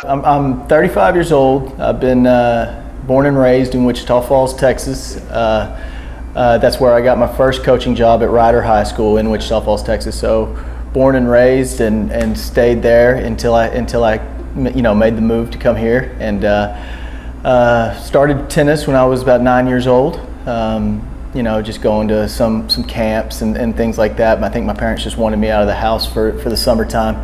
I'm 35 years old. I've been born and raised in Wichita Falls, Texas. That's where I got my first coaching job at Ryder High School in Wichita Falls, Texas. So born and raised and stayed there until I made the move to come here, and started tennis when I was about 9 years old. Just going to some camps and things like that. I think my parents just wanted me out of the house for the summertime.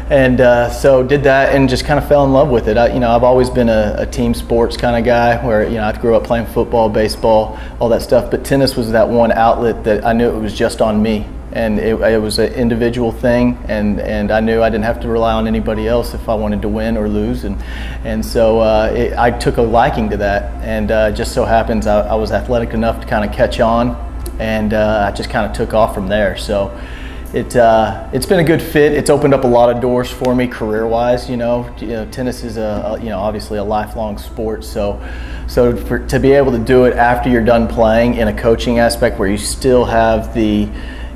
And so did that and just kind of fell in love with it. I've always been a team sports kind of guy where, I grew up playing football, baseball, all that stuff. But tennis was that one outlet that I knew it was just on me. And it was an individual thing, and I knew I didn't have to rely on anybody else if I wanted to win or lose. And so I took a liking to that, and just so happens I was athletic enough to kind of catch on, and I just kind of took off from there. So it's been a good fit. It's opened up a lot of doors for me career-wise. Tennis is obviously a lifelong sport. So to be able to do it after you're done playing in a coaching aspect where you still have the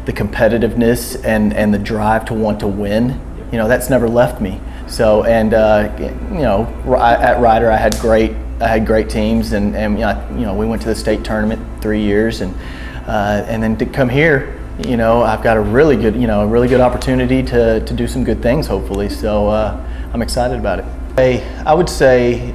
competitiveness and the drive to want to win, that's never left me. So at Ryder I had great teams, and we went to the state tournament 3 years, and then to come here, I've got a really good opportunity to do some good things, hopefully. So I'm excited about it. I would say,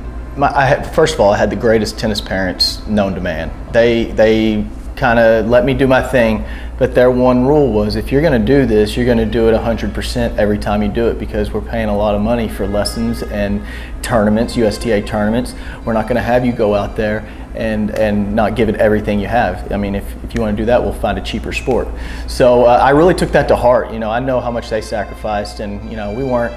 first of all, I had the greatest tennis parents known to man. They kind of let me do my thing, but their one rule was, if you're going to do this, you're going to do it 100% every time you do it, because we're paying a lot of money for lessons and tournaments, USTA tournaments. We're not going to have you go out there and not give it everything you have. I mean, if you want to do that, we'll find a cheaper sport. So I really took that to heart. I know how much they sacrificed, and we weren't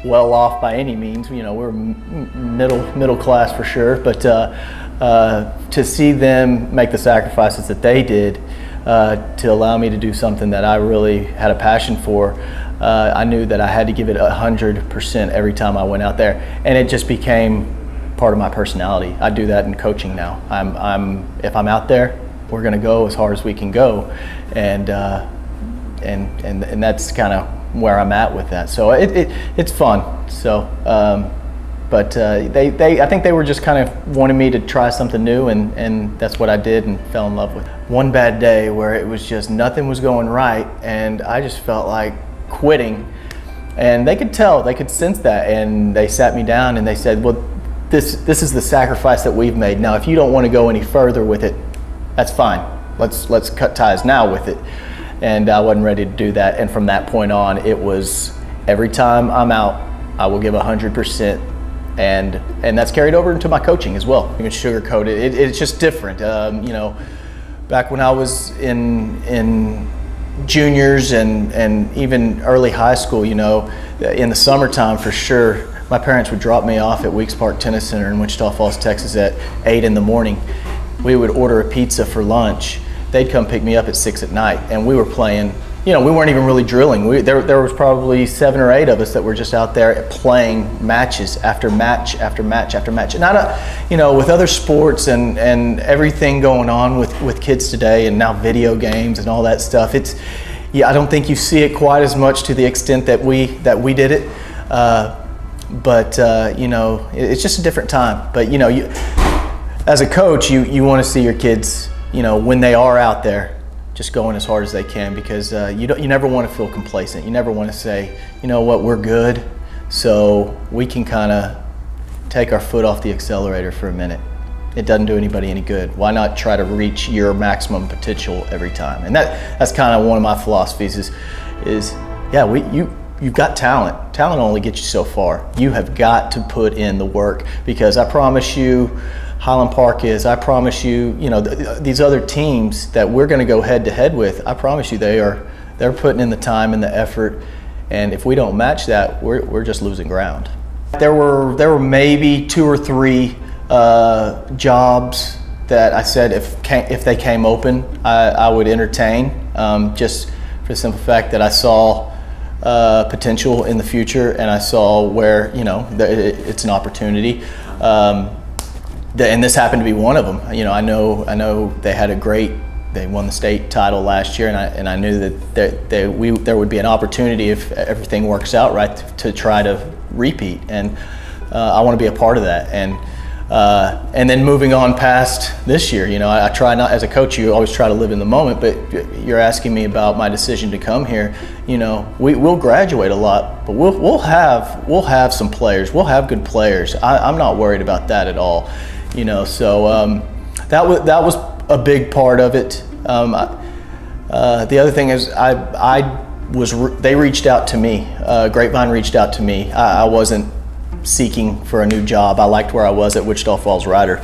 well off by any means. We were middle class for sure, but to see them make the sacrifices that they did to allow me to do something that I really had a passion for, I knew that I had to give it 100% every time I went out there, and it just became part of my personality. I do that in coaching now. If I'm out there, we're going to go as hard as we can go, and that's kind of where I'm at with that. So it's fun. So. But I think they were just kind of wanting me to try something new, and that's what I did and fell in love with. One bad day where it was just nothing was going right, and I just felt like quitting, and they could tell, they could sense that, and they sat me down and they said, well, this is the sacrifice that we've made. Now, if you don't want to go any further with it, that's fine. Let's cut ties now with it. And I wasn't ready to do that, and from that point on, it was every time I'm out, I will give 100%. And that's carried over into my coaching as well. You can sugarcoat it. It's just different. Back when I was in juniors and even early high school, in the summertime for sure, my parents would drop me off at Weeks Park Tennis Center in Wichita Falls, Texas at 8 in the morning. We would order a pizza for lunch. They'd come pick me up at 6 at night, and we were playing. We weren't even really drilling. There was probably 7 or 8 of us that were just out there playing matches after match after match after match. And with other sports and everything going on with kids today, and now video games and all that stuff, I don't think you see it quite as much to the extent that we did it. But it's just a different time. But as a coach, you want to see your kids, when they are out there, just going as hard as they can, because you never want to feel complacent. You never want to say, you know what, we're good, so we can kind of take our foot off the accelerator for a minute. It doesn't do anybody any good. Why not try to reach your maximum potential every time? And that's kind of one of my philosophies is you've got talent. Talent only gets you so far. You have got to put in the work, because I promise you, Highland Park I promise you, these other teams that we're going to go head to head with, I promise you they're putting in the time and the effort, and if we don't match that, we're just losing ground. There were maybe 2 or 3 jobs that I said if they came open, I would entertain, just for the simple fact that I saw potential in the future, and I saw where it's an opportunity. And this happened to be one of them. I know they had they won the state title last year, and I knew that there would be an opportunity if everything works out right to try to repeat. And I want to be a part of that. And then moving on past this year, I try not, as a coach, you always try to live in the moment, but you're asking me about my decision to come here. We'll graduate a lot, but we'll have some players. We'll have good players. I'm not worried about that at all. So that was a big part of it. The other thing is they reached out to me. Grapevine reached out to me. I wasn't seeking for a new job. I liked where I was at Wichita Falls Rider,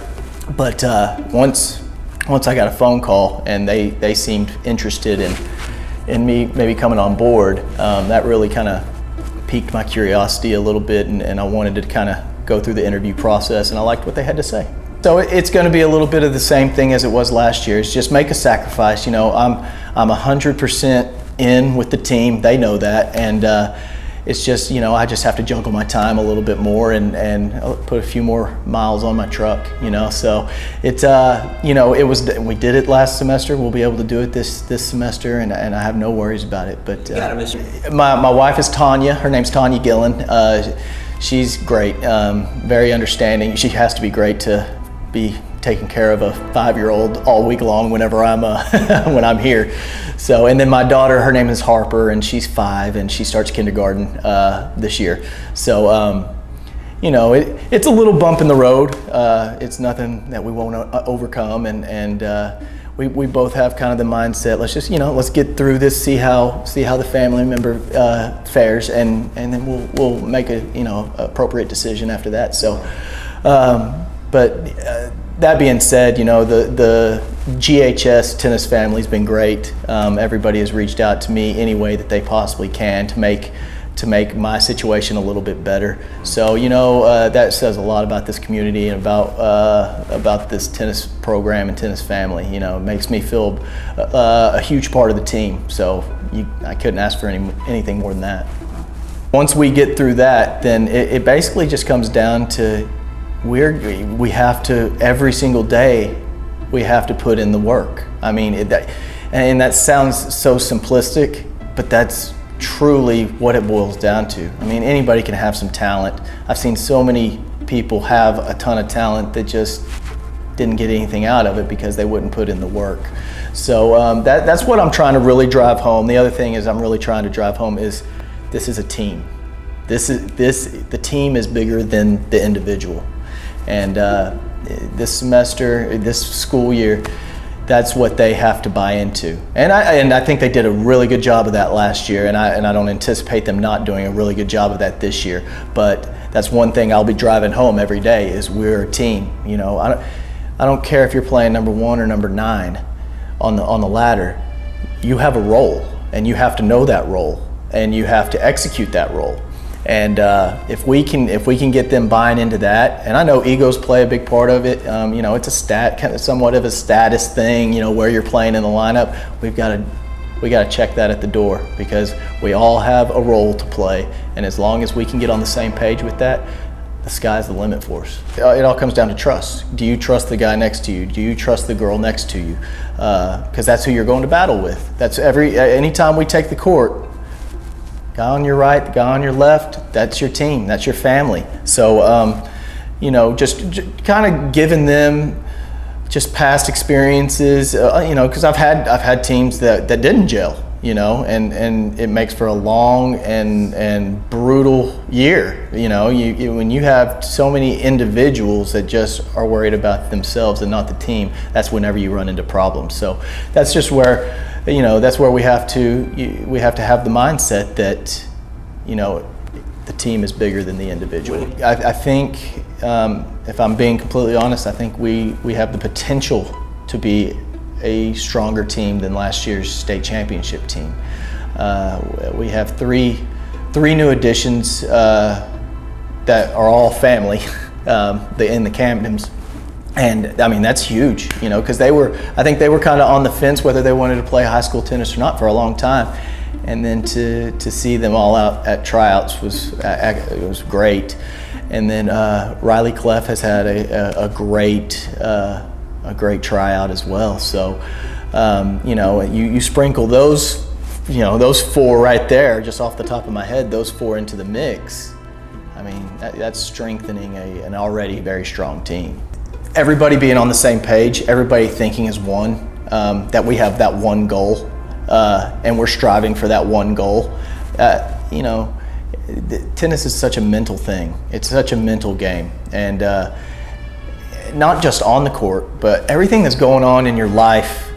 but once I got a phone call and they seemed interested in me maybe coming on board, that really kind of piqued my curiosity a little bit, and I wanted to kind of go through the interview process, and I liked what they had to say. So it's going to be a little bit of the same thing as it was last year. It's just make a sacrifice. I'm 100% in with the team. They know that, and it's just, I just have to juggle my time a little bit more and put a few more miles on my truck, So it's, we did it last semester. We'll be able to do it this semester, and I have no worries about it. But my wife is Tanya. Her name's Tanya Gillen. She's great, very understanding. She has to be great to be taking care of a 5-year-old all week long whenever I'm when I'm here. So, and then my daughter, her name is Harper, and she's 5, and she starts kindergarten this year. So, it's a little bump in the road. It's nothing that we won't overcome, and we both have kind of the mindset. Let's just let's get through this, see how the family member fares, and then we'll make a appropriate decision after that. So. But that being said, the GHS tennis family's been great. Everybody has reached out to me any way that they possibly can to make my situation a little bit better. So that says a lot about this community and about this tennis program and tennis family. It makes me feel a huge part of the team. So I couldn't ask for anything more than that. Once we get through that, then it basically just comes down to we have to, every single day, we have to put in the work. I mean, and that sounds so simplistic, but that's truly what it boils down to. I mean, anybody can have some talent. I've seen so many people have a ton of talent that just didn't get anything out of it because they wouldn't put in the work. So that's what I'm trying to really drive home. The other thing is I'm really trying to drive home is this is a team. The team is bigger than the individual. And this semester, this school year, that's what they have to buy into. And I think they did a really good job of that last year, and I don't anticipate them not doing a really good job of that this year. But that's one thing I'll be driving home every day is we're a team. I don't care if you're playing number 1 or number 9 on the ladder. You have a role, and you have to know that role, and you have to execute that role. And if we can get them buying into that, and I know egos play a big part of it. It's kind of somewhat of a status thing. Where you're playing in the lineup, we got to check that at the door because we all have a role to play, and as long as we can get on the same page with that, the sky's the limit for us. It all comes down to trust. Do you trust the guy next to you? Do you trust the girl next to you? Because that's who you're going to battle with. That's anytime we take the court. Guy on your right, the guy on your left, that's your team, that's your family. So, just kind of giving them just past experiences, because I've had teams that didn't gel, and it makes for a long and brutal year. When you have so many individuals that just are worried about themselves and not the team, that's whenever you run into problems. So that's just where, that's where we have to have the mindset that, the team is bigger than the individual. I think, if I'm being completely honest, I think we have the potential to be a stronger team than last year's state championship team. We have three new additions that are all family in the Camdens. And I mean, that's huge, because I think they were kind of on the fence whether they wanted to play high school tennis or not for a long time. And then to see them all out at tryouts was great. And then Riley Cleff has had a great tryout as well. So, you sprinkle those 4 right there, just off the top of my head, those 4 into the mix. I I mean, that's strengthening an already very strong team. Everybody being on the same page, everybody thinking as one, that we have that one goal, and we're striving for that one goal. You know, tennis is such a mental thing. It's such a mental game, and not just on the court, but everything that's going on in your life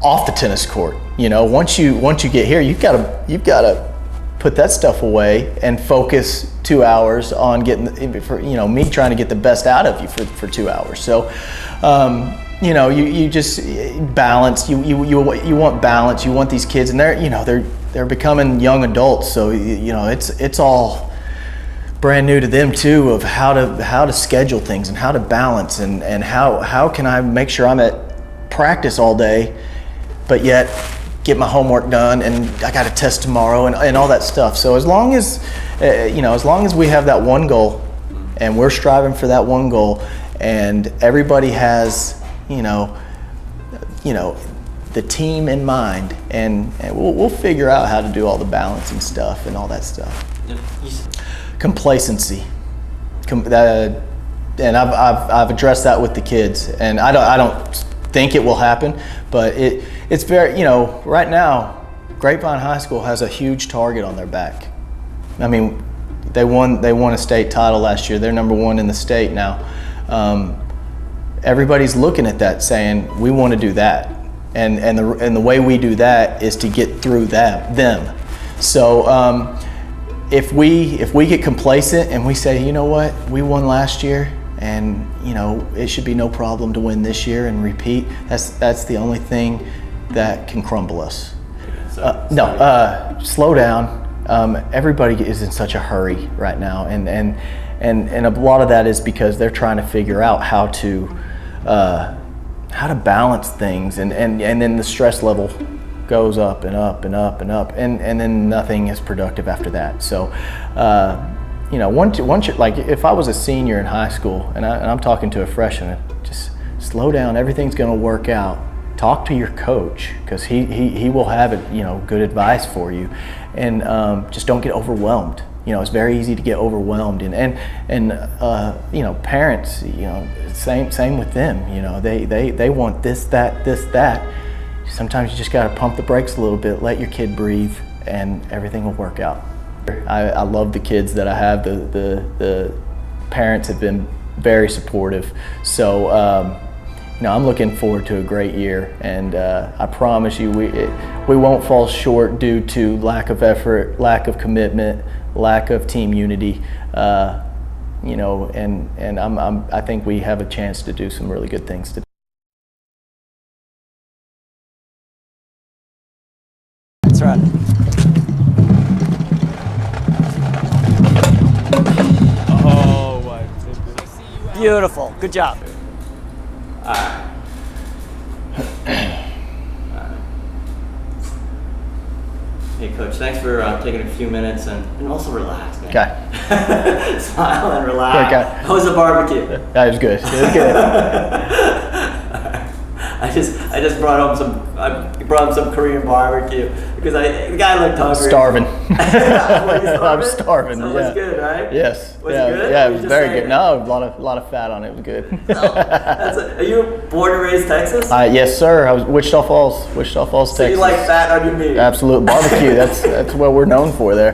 off the tennis court. You know, once you get here, you've got to put that stuff away and focus 2 hours on getting, for, you know, me trying to get the best out of you for 2 hours. So, you know, you just balance. You want balance. You want these kids, and they're becoming young adults. So you know, it's all brand new to them too, of how to schedule things and how to balance and how can I make sure I'm at practice all day, but yet get my homework done, and I got a test tomorrow, and all that stuff. So as long as as long as we have that one goal, and we're striving for that one goal, and everybody has the team in mind, and we'll figure out how to do all the balancing stuff and all that stuff. Complacency, and I've addressed that with the kids, and I don't think it will happen, but it's very, right now Grapevine High School has a huge target on their back. I mean, they won a state title last year. They're #1 in the state now. Everybody's looking at that saying, we want to do that, and the way we do that is to get through them. So if we get complacent and we say, you know what, we won last year, and it should be no problem to win this year and repeat, that's the only thing that can crumble us. Slow down. Everybody is in such a hurry right now, and a lot of that is because they're trying to figure out how to balance things, and then the stress level goes up and up and up and up, and then nothing is productive after that. So once you're, like, if I was a senior in high school and I'm talking to a freshman, just slow down, everything's going to work out. Talk to your coach, because he will have good advice for you, and just don't get overwhelmed. It's very easy to get overwhelmed, and parents, same with them. They want this, that. Sometimes you just got to pump the brakes a little bit, let your kid breathe, and everything will work out. I love the kids that I have. The parents have been very supportive. So I'm looking forward to a great year, and I promise you we won't fall short due to lack of effort, lack of commitment, lack of team unity. I think we have a chance to do some really good things today. That's right. Oh, my. Beautiful. Good job. All right. Hey, Coach, thanks for taking a few minutes, and also relax, man. Okay. Smile and relax. Okay. How was the barbecue? That was good. It was good. I just brought home some Korean barbecue because the guy looked hungry. Starving. I'm starving. So it yeah. was good, right? Yes. Was yeah. it good? Yeah, it was very good. No, a lot of fat on it. It was good. Are you born and raised Texas? Yes, sir. I was Wichita Falls, Texas. So you like fat on your meat? Absolute barbecue. That's what we're known for there.